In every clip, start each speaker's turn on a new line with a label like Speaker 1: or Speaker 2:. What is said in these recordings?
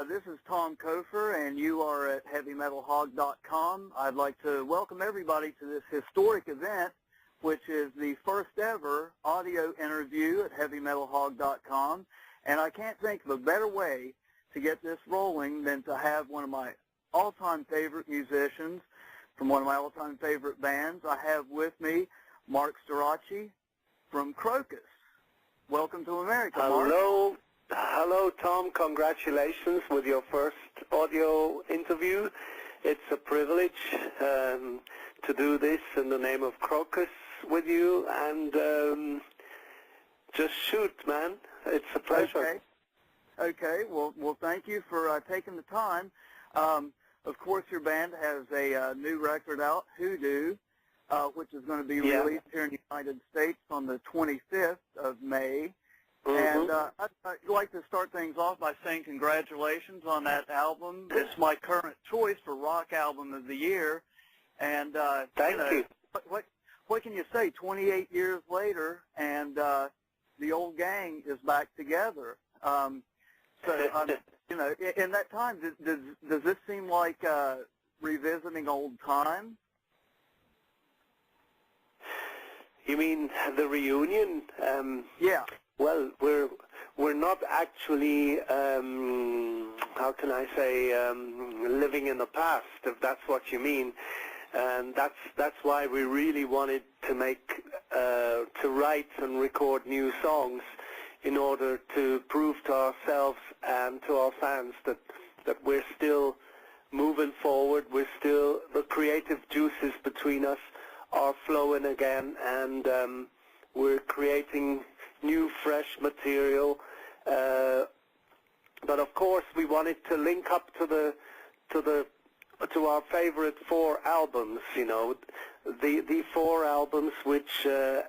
Speaker 1: This is Tom Kofer, and you are at HeavyMetalHog.com. I'd like to welcome everybody to this historic event, which is the first ever audio interview at HeavyMetalHog.com. And I can't think of a better way to get this rolling than to have one of my all-time favorite musicians from one of my all-time favorite bands. I have with me Marc Storace from Krokus. Welcome to America, Marc.
Speaker 2: Hello. Hello, Tom. Congratulations with your first audio interview. It's a privilege to do this in the name of Krokus with you, and just shoot, man. It's a pleasure.
Speaker 1: Okay. Well, thank you for taking the time. Of course, your band has a new record out, Hoodoo, which is going to be released here in the United States on the 25th of May. And I'd like to start things off by saying congratulations on that album. It's my current choice for Rock Album of the Year. And
Speaker 2: Thank you.
Speaker 1: What can you say? 28 years later, and the old gang is back together. In that time, does this seem like revisiting old times?
Speaker 2: You mean the reunion?
Speaker 1: Yeah.
Speaker 2: Well, we're not actually, how can I say, living in the past, if that's what you mean. And that's why we really wanted to to write and record new songs in order to prove to ourselves and to our fans that we're still moving forward. The creative juices between us are flowing again, and we're creating new, fresh material, but of course we wanted to link up to our favorite 4 albums. You know, the 4 albums which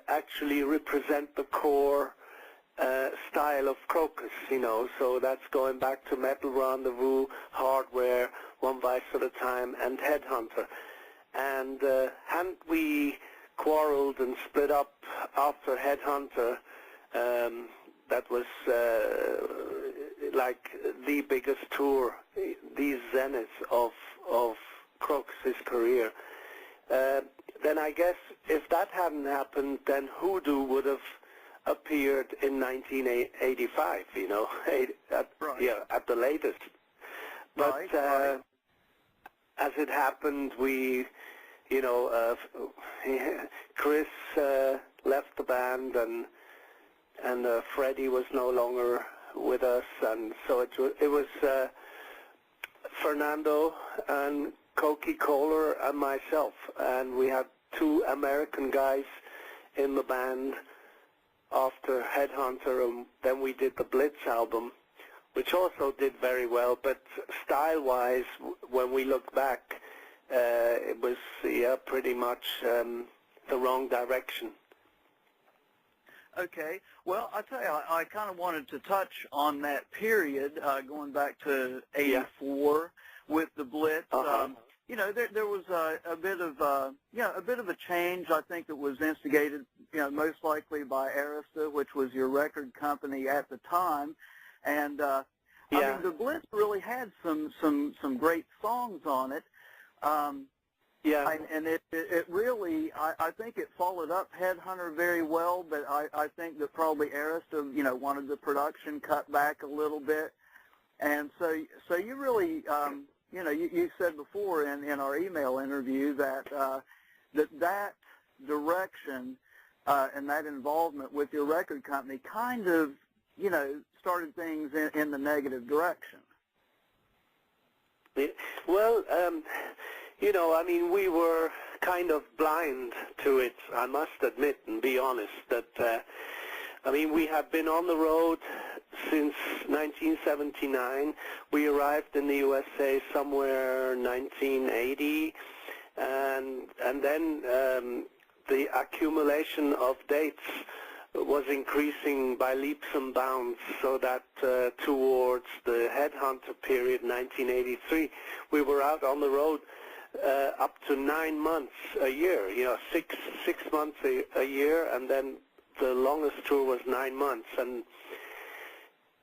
Speaker 2: actually represent the core style of Krokus. You know, so that's going back to Metal Rendezvous, Hardware, One Vice at a Time, and Headhunter. And hadn't we quarreled and split up after Headhunter, that was like the biggest tour, the zenith of Krokus' career. Then I guess if that hadn't happened, then Hoodoo would have appeared in 1985, you know, at the latest. But as it happened, we, you know, Chris left the band, and Freddie was no longer with us, and so it was Fernando and Cokie Kohler and myself, and we had 2 American guys in the band after Headhunter, and then we did the Blitz album, which also did very well, but style-wise, when we look back, it was pretty much the wrong direction.
Speaker 1: Okay. Well, I tell you, I kind of wanted to touch on that period, going back to '84 with the Blitz. You know, there was a bit of a change. I think that was instigated, you know, most likely by Arista, which was your record company at the time, and I mean, the Blitz really had some great songs on it. And it really, I think it followed up Headhunter very well, but I think that probably Arista, you know, wanted the production cut back a little bit. And so you really, you know, you said before in our email interview that that direction and that involvement with your record company kind of, you know, started things in the negative direction.
Speaker 2: Well, you know, I mean, we were kind of blind to it, I must admit and be honest, that, I mean, we had been on the road since 1979. We arrived in the USA somewhere 1980, and then the accumulation of dates was increasing by leaps and bounds, so that towards the Headhunter period, 1983, we were out on the road up to 9 months a year, you know, six months a year, and then the longest tour was 9 months, and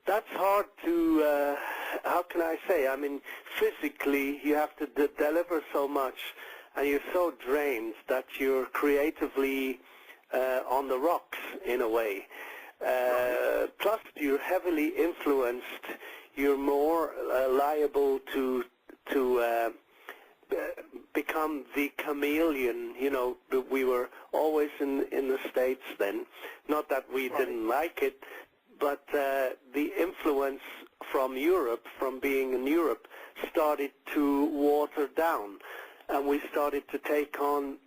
Speaker 2: that's hard to how can I say? I mean, physically you have to deliver so much, and you're so drained that you're creatively on the rocks in a way. Plus, you're heavily influenced. You're more liable to become the chameleon. You know, we were always in the States then. Not that we didn't like it, but the influence from Europe, from being in Europe, started to water down, and we started to take on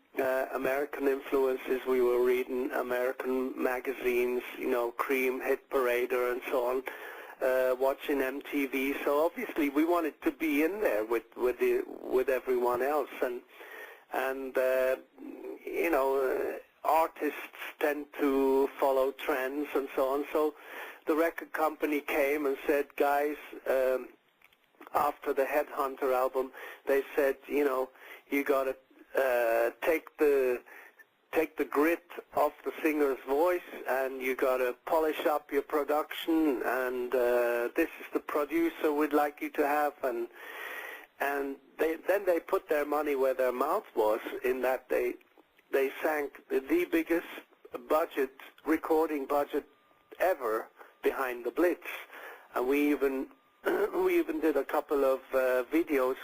Speaker 2: American influences. We were reading American magazines, you know, Cream, Hit Parader, and so on. Watching MTV, so obviously we wanted to be in there with everyone else, and you know, artists tend to follow trends and so on. So the record company came and said, guys, after the Headhunter album, they said, you know, you got to take the grit off the singer's voice, and you got to polish up your production, and this is the producer we'd like you to have, and then they put their money where their mouth was, in that they sank the biggest recording budget ever behind the Blitz, and we even did a couple of videos.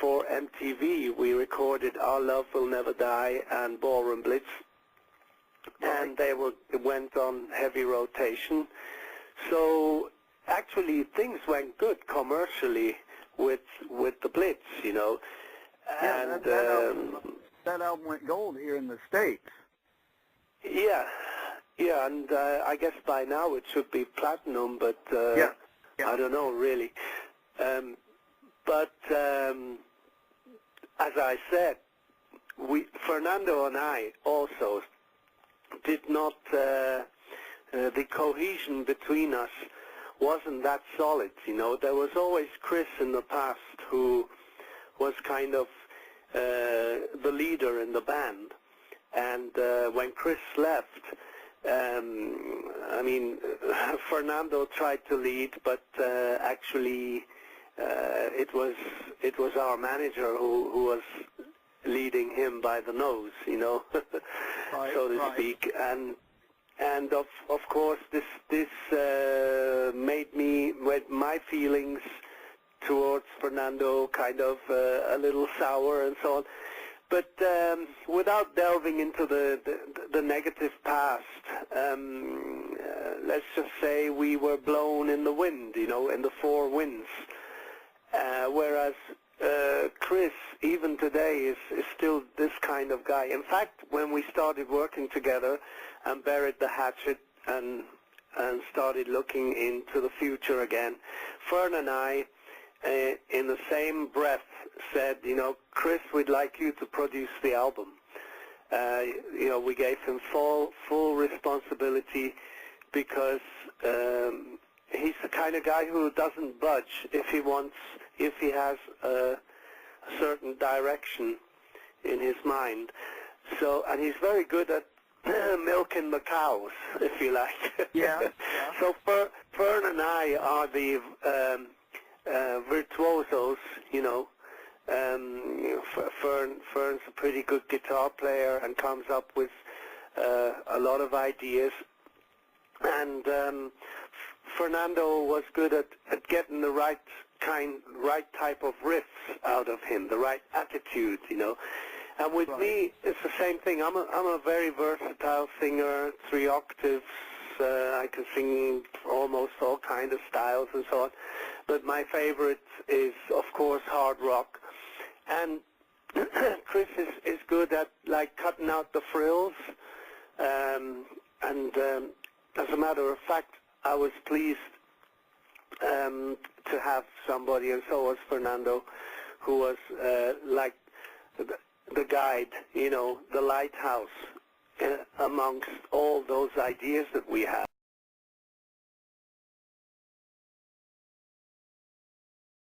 Speaker 2: For MTV, we recorded Our Love Will Never Die and Ballroom Blitz, and they went on heavy rotation. So actually things went good commercially with the Blitz, you know.
Speaker 1: Yeah, and that album went gold here in the States.
Speaker 2: Yeah, and I guess by now it should be platinum, but
Speaker 1: yeah.
Speaker 2: I don't know really. But as I said, Fernando and I also did not, the cohesion between us wasn't that solid, you know. There was always Chris in the past who was kind of the leader in the band, and when Chris left, I mean, Fernando tried to lead, but actually it was our manager who was leading him by the nose, you know, so to speak, and of course this made my feelings towards Fernando kind of a little sour and so on. But without delving into the negative past, let's just say we were blown in the wind, you know, in the four winds. Whereas Chris, even today, is still this kind of guy. In fact, when we started working together and buried the hatchet and started looking into the future again, Fern and I, in the same breath, said, you know, Chris, we'd like you to produce the album. You know, we gave him full responsibility, because he's the kind of guy who doesn't budge if he has a certain direction in his mind. So, and he's very good at milking the cows, if you like. Yeah. So Fern and I are the virtuosos, you know. Fern's a pretty good guitar player and comes up with a lot of ideas, and Fernando was good at getting the right type of riffs out of him, the right attitude, you know. And with me, it's the same thing. I'm a very versatile singer, 3 octaves. I can sing almost all kinds of styles and so on. But my favorite is, of course, hard rock. And Chris is good at, like, cutting out the frills. And as a matter of fact, I was pleased to have somebody, and so was Fernando, who was like the guide, you know, the lighthouse amongst all those ideas that we have.